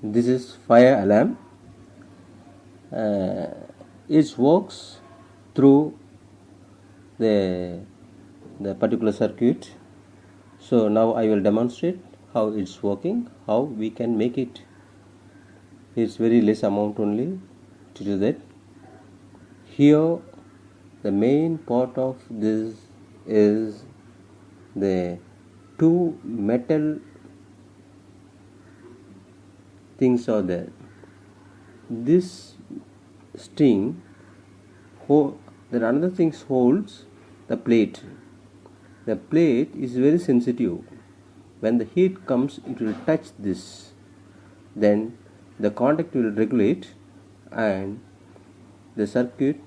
This is fire alarm. It works through the particular circuit. So now I will demonstrate how it's working, how we can make it. It's very less amount only to do that. Here the main part of this is the two metal things are there. This string, there another thing holds the plate. The plate is very sensitive. When the heat comes, it will touch this. Then the contact will regulate and the circuit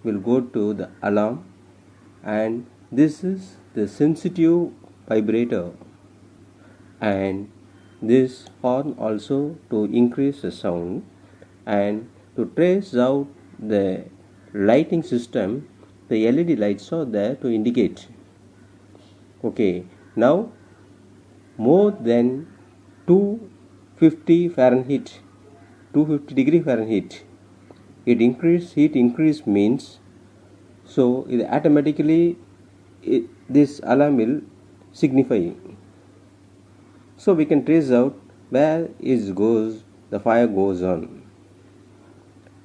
will go to the alarm, and this is the sensitive vibrator, and this horn also to increase the sound, and to trace out the lighting system, the LED lights are there to indicate. Okay, now more than 250 Fahrenheit, 250 degree Fahrenheit, heat increase means, so it automatically this alarm will signify. So we can trace out where it goes, the fire goes on.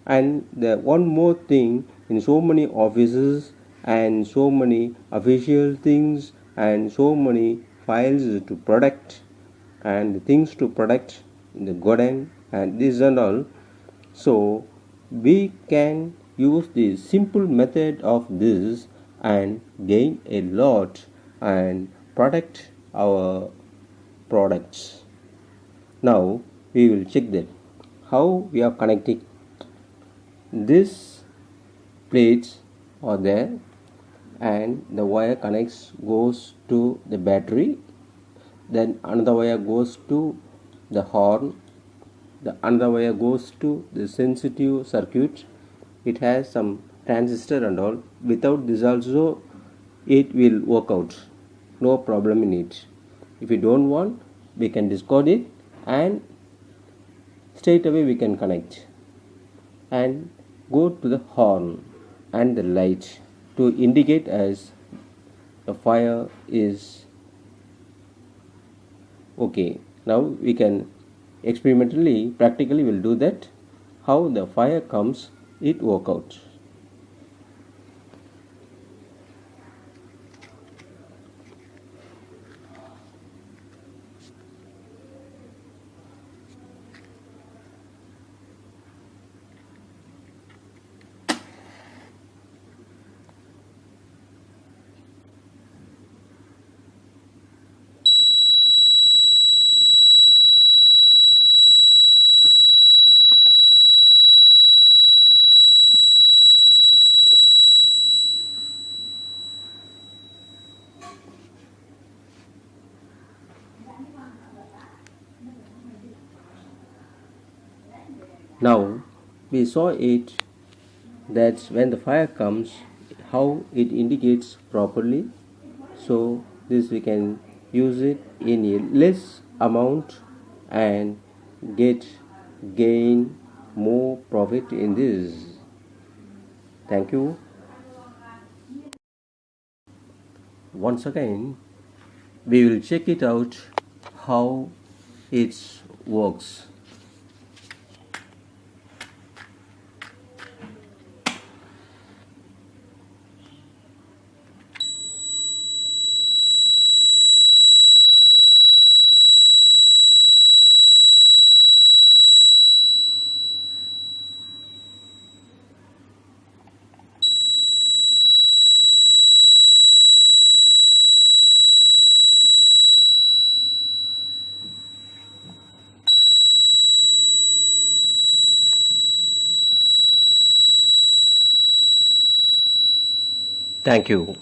And the one more thing, in so many offices and so many official things and so many files to protect and things to protect in the garden and this and all, so we can use the simple method of this and gain a lot and protect our products. Now we will check that how we are connecting. These plates are there and the wire goes to the battery, then another wire goes to the horn, the another wire goes to the sensitive circuit. It has some transistor and all. Without this also it will work out, no problem in it. If you don't want, we can discard it and straight away we can connect and go to the horn and the light to indicate as the fire is okay. Now we can experimentally, practically will do that, how the fire comes, it work out. Now we saw it, that's when the fire comes, how it indicates properly. So this we can use it in a less amount and gain more profit in this. Thank you. Once again we will check it out how it works. Thank you.